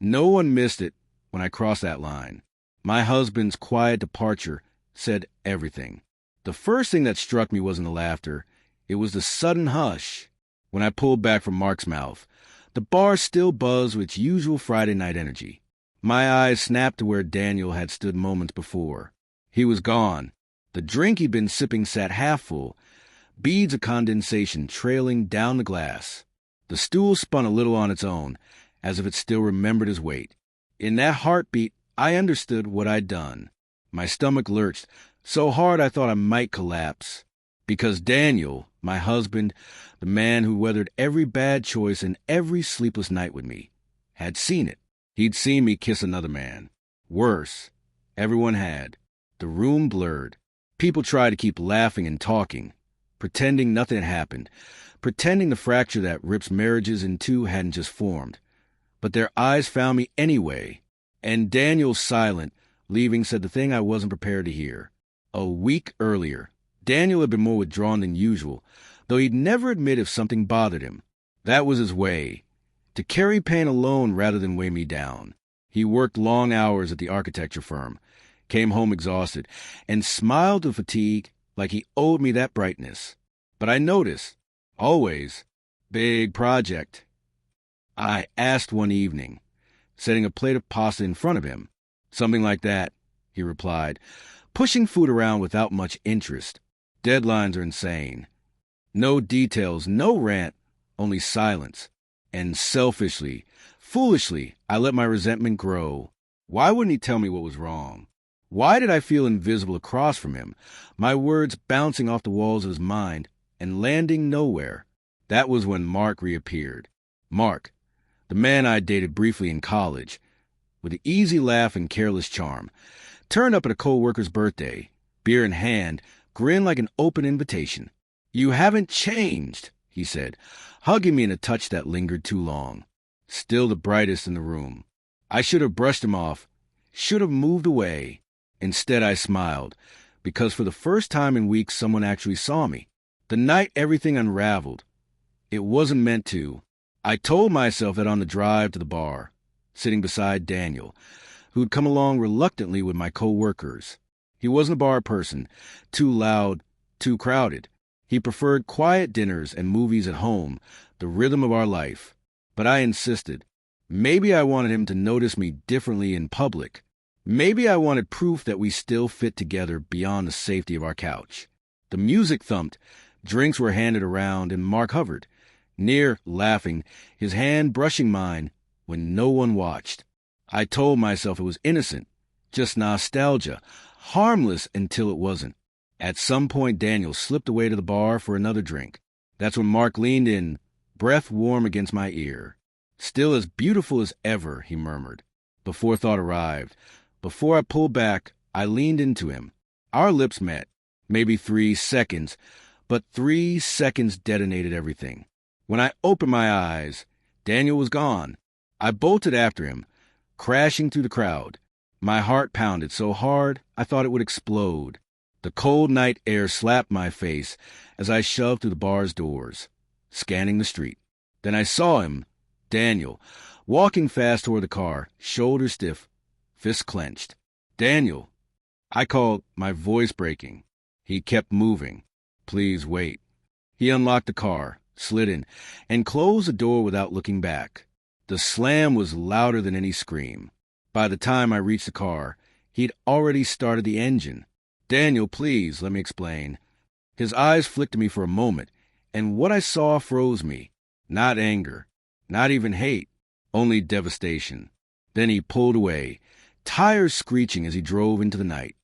No one missed it when I crossed that line. My husband's quiet departure said everything. The first thing that struck me wasn't the laughter. It was the sudden hush. When I pulled back from Mark's mouth, the bar still buzzed with its usual Friday night energy. My eyes snapped to where Daniel had stood moments before. He was gone. The drink he'd been sipping sat half full, beads of condensation trailing down the glass. The stool spun a little on its own, as if it still remembered his weight. In that heartbeat, I understood what I'd done. My stomach lurched so hard I thought I might collapse. Because Daniel, my husband, the man who weathered every bad choice and every sleepless night with me, had seen it. He'd seen me kiss another man. Worse. Everyone had. The room blurred. People tried to keep laughing and talking, pretending nothing had happened, pretending the fracture that rips marriages in two hadn't just formed. But their eyes found me anyway, and Daniel, silent, leaving, said the thing I wasn't prepared to hear. A week earlier, Daniel had been more withdrawn than usual, though he'd never admit if something bothered him. That was his way, to carry pain alone rather than weigh me down. He worked long hours at the architecture firm, came home exhausted, and smiled with fatigue like he owed me that brightness. But I noticed, always, big project. I asked one evening, setting a plate of pasta in front of him. Something like that, he replied, pushing food around without much interest. Deadlines are insane. No details, no rant, only silence. And selfishly, foolishly, I let my resentment grow. Why wouldn't he tell me what was wrong? Why did I feel invisible across from him, my words bouncing off the walls of his mind and landing nowhere? That was when Mark reappeared. Mark, the man I dated briefly in college, with an easy laugh and careless charm, turned up at a co-worker's birthday, beer in hand, grinned like an open invitation. "You haven't changed," he said, hugging me in a touch that lingered too long. Still the brightest in the room. I should have brushed him off, should have moved away. Instead, I smiled, because for the first time in weeks someone actually saw me. The night everything unraveled. It wasn't meant to. I told myself that on the drive to the bar, sitting beside Daniel, who'd come along reluctantly with my co-workers. He wasn't a bar person, too loud, too crowded. He preferred quiet dinners and movies at home, the rhythm of our life. But I insisted. Maybe I wanted him to notice me differently in public. Maybe I wanted proof that we still fit together beyond the safety of our couch. The music thumped, drinks were handed around, and Mark hovered, near, laughing, his hand brushing mine, when no one watched. I told myself it was innocent, just nostalgia, harmless until it wasn't. At some point, Daniel slipped away to the bar for another drink. That's when Mark leaned in, breath warm against my ear. "Still as beautiful as ever," he murmured. Before thought arrived, before I pulled back, I leaned into him. Our lips met, maybe 3 seconds, but 3 seconds detonated everything. When I opened my eyes, Daniel was gone. I bolted after him, crashing through the crowd. My heart pounded so hard I thought it would explode. The cold night air slapped my face as I shoved through the bar's doors, scanning the street. Then I saw him, Daniel, walking fast toward the car, shoulders stiff, fists clenched. "Daniel," I called, my voice breaking. He kept moving. "Please wait." He unlocked the car, slid in, and closed the door without looking back. The slam was louder than any scream. By the time I reached the car, he'd already started the engine. "Daniel, please, let me explain." His eyes flicked at me for a moment, and what I saw froze me. Not anger, not even hate, only devastation. Then he pulled away, tires screeching as he drove into the night.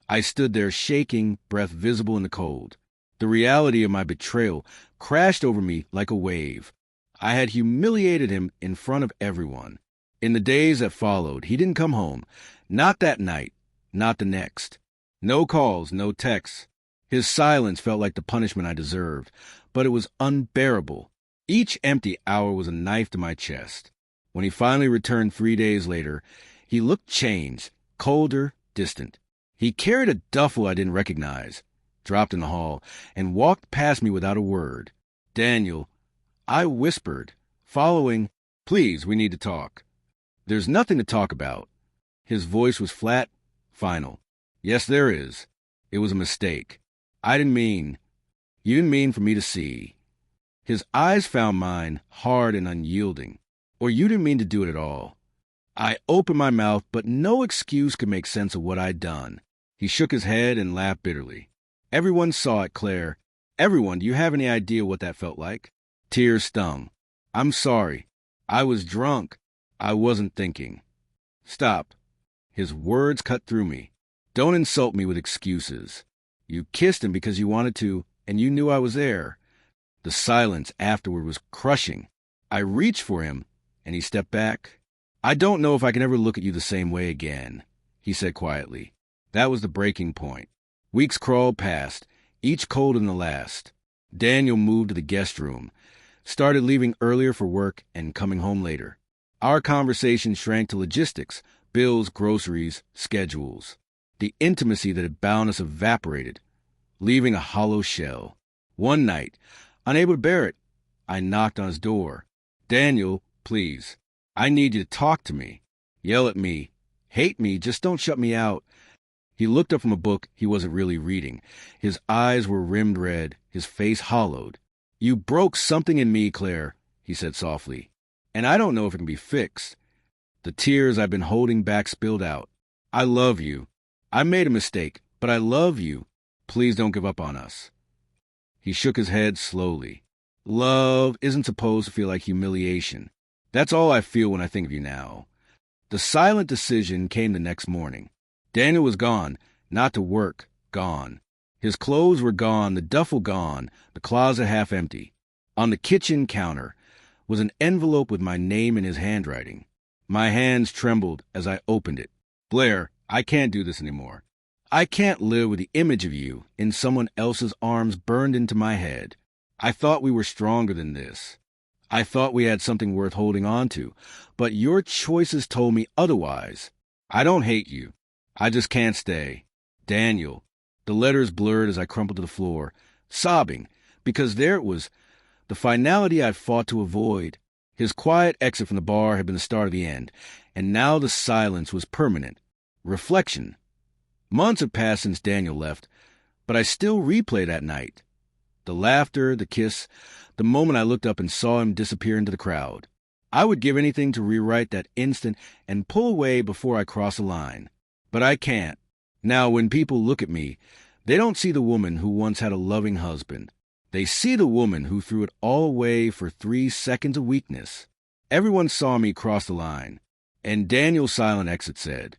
I stood there shaking, breath visible in the cold. The reality of my betrayal crashed over me like a wave. I had humiliated him in front of everyone. In the days that followed, he didn't come home. Not that night, not the next. No calls, no texts. His silence felt like the punishment I deserved, but it was unbearable. Each empty hour was a knife to my chest. When he finally returned 3 days later, he looked changed, colder, distant. He carried a duffel I didn't recognize, dropped in the hall, and walked past me without a word. "Daniel," I whispered, following, "Please, we need to talk." There's nothing to talk about. His voice was flat, final. Yes, there is. It was a mistake. You didn't mean for me to see. His eyes found mine, hard and unyielding. Or you didn't mean to do it at all. I opened my mouth, but no excuse could make sense of what I'd done. He shook his head and laughed bitterly. Everyone saw it, Claire. Everyone. Do you have any idea what that felt like? Tears stung. I'm sorry. I was drunk. I wasn't thinking. Stop. His words cut through me. Don't insult me with excuses. You kissed him because you wanted to, and you knew I was there. The silence afterward was crushing. I reached for him, and he stepped back. I don't know if I can ever look at you the same way again, he said quietly. That was the breaking point. Weeks crawled past, each colder than the last. Daniel moved to the guest room, started leaving earlier for work and coming home later. Our conversation shrank to logistics, bills, groceries, schedules. The intimacy that had bound us evaporated, leaving a hollow shell. One night, unable to bear it, I knocked on his door. Daniel, please. I need you to talk to me. Yell at me. Hate me, just don't shut me out. He looked up from a book he wasn't really reading. His eyes were rimmed red, his face hollowed. You broke something in me, Claire, he said softly. And I don't know if it can be fixed. The tears I've been holding back spilled out. I love you. I made a mistake, but I love you. Please don't give up on us. He shook his head slowly. Love isn't supposed to feel like humiliation. That's all I feel when I think of you now. The silent decision came the next morning. Daniel was gone, not to work, gone. His clothes were gone, the duffel gone, the closet half empty. On the kitchen counter was an envelope with my name in his handwriting. My hands trembled as I opened it. Blair, I can't do this anymore. I can't live with the image of you in someone else's arms burned into my head. I thought we were stronger than this. I thought we had something worth holding on to, but your choices told me otherwise. I don't hate you. I just can't stay. Daniel. The letters blurred as I crumpled to the floor, sobbing, because there it was, the finality I'd fought to avoid. His quiet exit from the bar had been the start of the end, and now the silence was permanent. Reflection. Months had passed since Daniel left, but I still replay that night. The laughter, the kiss, the moment I looked up and saw him disappear into the crowd. I would give anything to rewrite that instant and pull away before I cross the line. But I can't. Now, when people look at me, they don't see the woman who once had a loving husband. They see the woman who threw it all away for 3 seconds of weakness. Everyone saw me cross the line, and Daniel's silent exit said,